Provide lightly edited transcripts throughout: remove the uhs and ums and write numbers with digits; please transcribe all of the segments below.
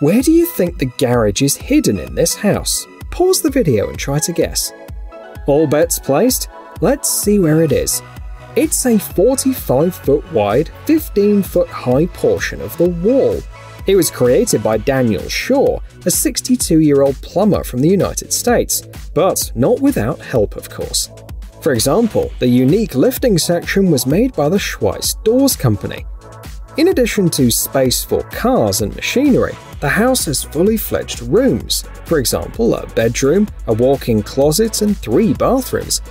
Where do you think the garage is hidden in this house? Pause the video and try to guess. All bets placed? Let's see where it is. It's a 45-foot wide, 15-foot high portion of the wall. It was created by Daniel Shaw, a 62-year-old plumber from the United States, but not without help, of course. For example, the unique lifting section was made by the Schweiss Doors company. In addition to space for cars and machinery, the house has fully fledged rooms, for example, a bedroom, a walk-in closet, and 3 bathrooms.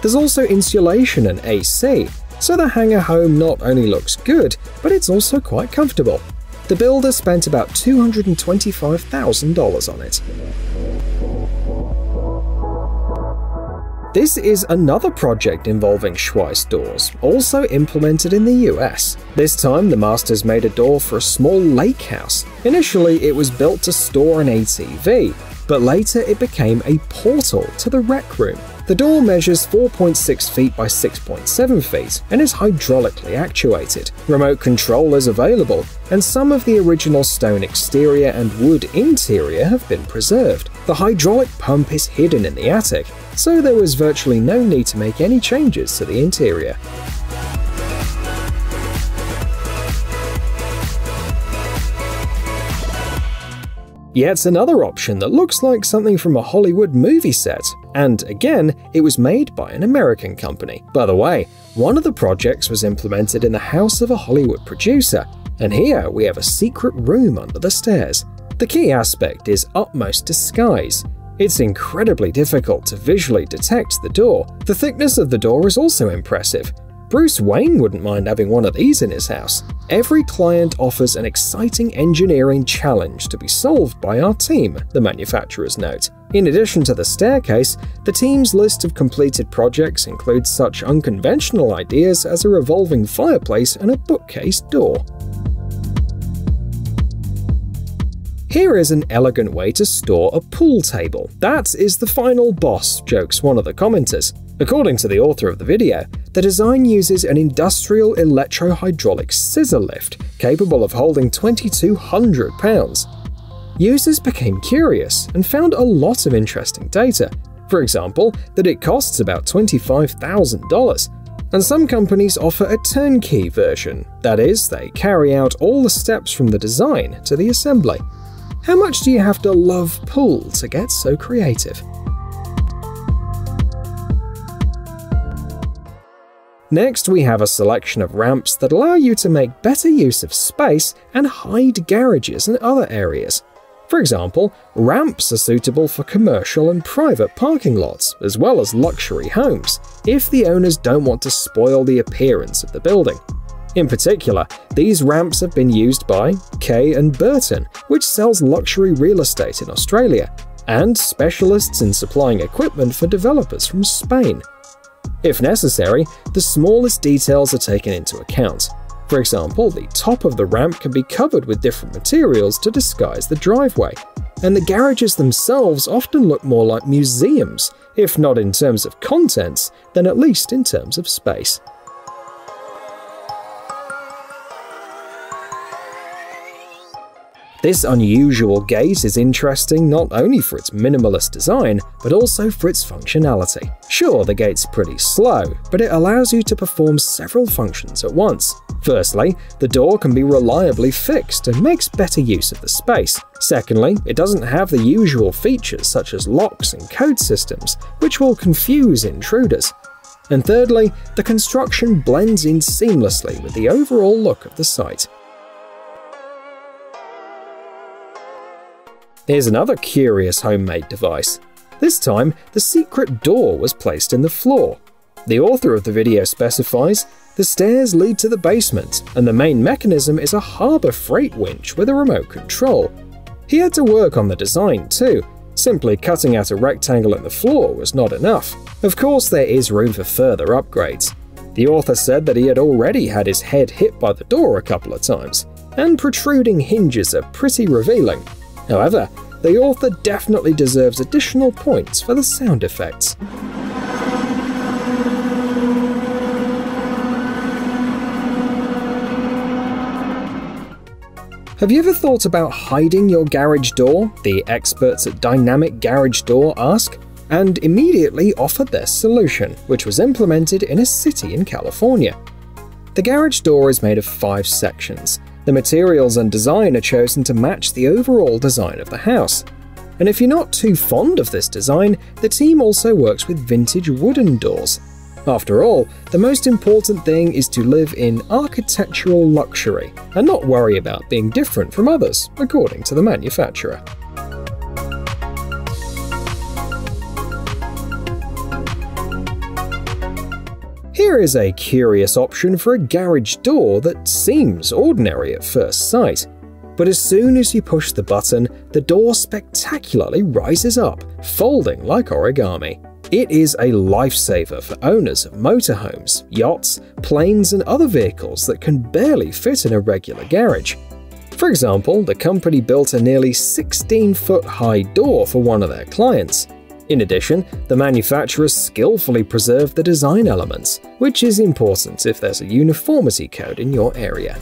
There's also insulation and AC, so the Hangar home not only looks good, but it's also quite comfortable. The builder spent about $225,000 on it. This is another project involving Schweiss doors, also implemented in the US. This time, the masters made a door for a small lake house. Initially, it was built to store an ATV, but later it became a portal to the rec room. The door measures 4.6 feet by 6.7 feet and is hydraulically actuated. Remote control is available, and some of the original stone exterior and wood interior have been preserved. The hydraulic pump is hidden in the attic, so there was virtually no need to make any changes to the interior. Yet another option that looks like something from a Hollywood movie set, and again, it was made by an American company. By the way, one of the projects was implemented in the house of a Hollywood producer, and here we have a secret room under the stairs. The key aspect is utmost disguise. It's incredibly difficult to visually detect the door. The thickness of the door is also impressive. Bruce Wayne wouldn't mind having one of these in his house. Every client offers an exciting engineering challenge to be solved by our team, the manufacturers note. In addition to the staircase, the team's list of completed projects includes such unconventional ideas as a revolving fireplace and a bookcase door. Here is an elegant way to store a pool table. That is the final boss, jokes one of the commenters. According to the author of the video, the design uses an industrial electro-hydraulic scissor lift capable of holding 2,200 pounds. Users became curious and found a lot of interesting data. For example, that it costs about $25,000. And some companies offer a turnkey version, that is, they carry out all the steps from the design to the assembly. How much do you have to love pool to get so creative? Next, we have a selection of ramps that allow you to make better use of space and hide garages and other areas. For example, ramps are suitable for commercial and private parking lots, as well as luxury homes, if the owners don't want to spoil the appearance of the building. In particular, these ramps have been used by Kay & Burton, which sells luxury real estate in Australia, and specialists in supplying equipment for developers from Spain. If necessary, the smallest details are taken into account. For example, the top of the ramp can be covered with different materials to disguise the driveway, and the garages themselves often look more like museums, if not in terms of contents, then at least in terms of space. This unusual gate is interesting not only for its minimalist design, but also for its functionality. Sure, the gate's pretty slow, but it allows you to perform several functions at once. Firstly, the door can be reliably fixed and makes better use of the space. Secondly, it doesn't have the usual features such as locks and code systems, which will confuse intruders. And thirdly, the construction blends in seamlessly with the overall look of the site. Here's another curious homemade device. This time, the secret door was placed in the floor. The author of the video specifies, the stairs lead to the basement, and the main mechanism is a harbour freight winch with a remote control. He had to work on the design too. Simply cutting out a rectangle in the floor was not enough. Of course, there is room for further upgrades. The author said that he had already had his head hit by the door a couple of times, and protruding hinges are pretty revealing. However, the author definitely deserves additional points for the sound effects. Have you ever thought about hiding your garage door? The experts at DynamicGarageDoor ask, and immediately offered their solution, which was implemented in a city in California. The garage door is made of 5 sections. The materials and design are chosen to match the overall design of the house. And if you're not too fond of this design, the team also works with vintage wooden doors. After all, the most important thing is to live in architectural luxury and not worry about being different from others, according to the manufacturer. Here is a curious option for a garage door that seems ordinary at first sight. But as soon as you push the button, the door spectacularly rises up, folding like origami. It is a lifesaver for owners of motorhomes, yachts, planes, and other vehicles that can barely fit in a regular garage. For example, the company built a nearly 16-foot high door for one of their clients. In addition, the manufacturer skillfully preserved the design elements, which is important if there's a uniformity code in your area.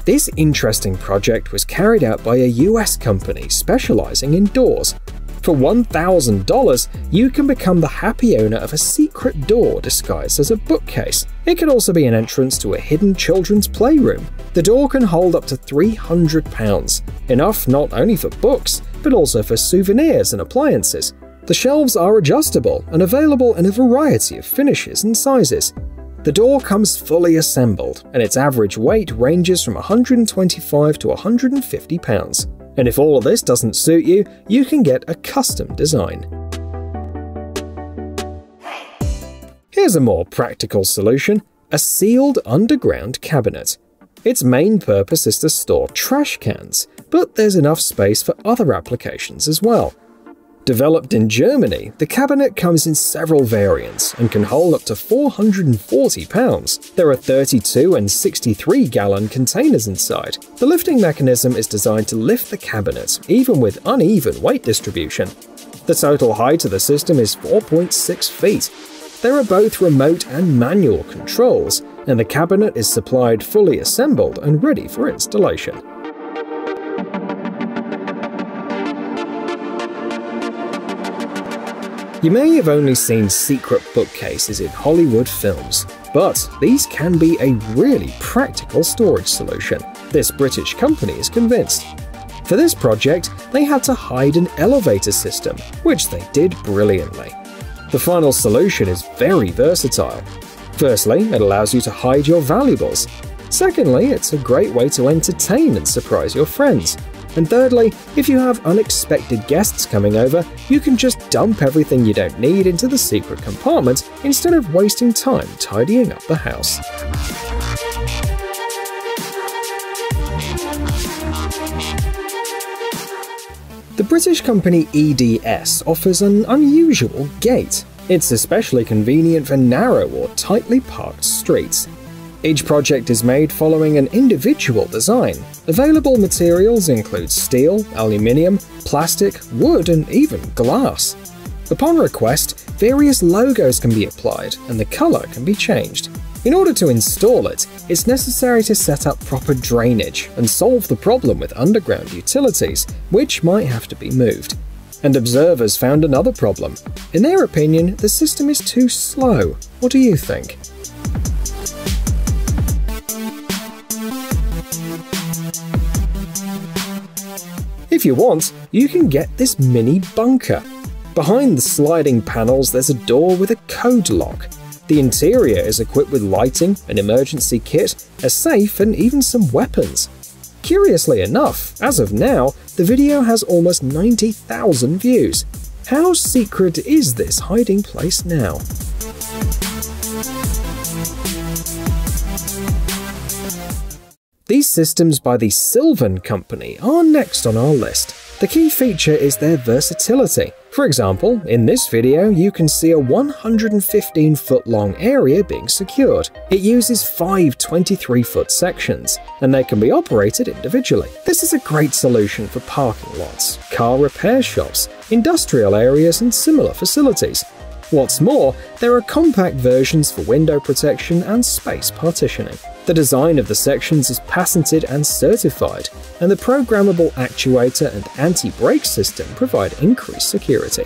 This interesting project was carried out by a US company specializing in doors. For $1,000, you can become the happy owner of a secret door disguised as a bookcase. It can also be an entrance to a hidden children's playroom. The door can hold up to 300 pounds, enough not only for books, but also for souvenirs and appliances. The shelves are adjustable and available in a variety of finishes and sizes. The door comes fully assembled, and its average weight ranges from 125 to 150 pounds. And if all of this doesn't suit you, you can get a custom design. Here's a more practical solution: a sealed underground cabinet. Its main purpose is to store trash cans, but there's enough space for other applications as well. Developed in Germany, the cabinet comes in several variants and can hold up to 440 pounds. There are 32 and 63-gallon containers inside. The lifting mechanism is designed to lift the cabinet, even with uneven weight distribution. The total height of the system is 4.6 feet. There are both remote and manual controls, and the cabinet is supplied fully assembled and ready for installation. You may have only seen secret bookcases in Hollywood films, but these can be a really practical storage solution. This British company is convinced. For this project, they had to hide an elevator system, which they did brilliantly. The final solution is very versatile. Firstly, it allows you to hide your valuables. Secondly, it's a great way to entertain and surprise your friends. And thirdly, if you have unexpected guests coming over, you can just dump everything you don't need into the secret compartment instead of wasting time tidying up the house. The British company EDS offers an unusual gate. It's especially convenient for narrow or tightly parked streets. Each project is made following an individual design. Available materials include steel, aluminium, plastic, wood, and even glass. Upon request, various logos can be applied and the color can be changed. In order to install it, it's necessary to set up proper drainage and solve the problem with underground utilities, which might have to be moved. And observers found another problem. In their opinion, the system is too slow. What do you think? If you want, you can get this mini bunker. Behind the sliding panels, there's a door with a code lock. The interior is equipped with lighting, an emergency kit, a safe, and even some weapons. Curiously enough, as of now, the video has almost 90,000 views. How secret is this hiding place now? These systems by the Sylvan company are next on our list. The key feature is their versatility. For example, in this video, you can see a 115-foot-long area being secured. It uses 5 23-foot sections, and they can be operated individually. This is a great solution for parking lots, car repair shops, industrial areas, and similar facilities. What's more, there are compact versions for window protection and space partitioning. The design of the sections is patented and certified, and the programmable actuator and anti-brake system provide increased security.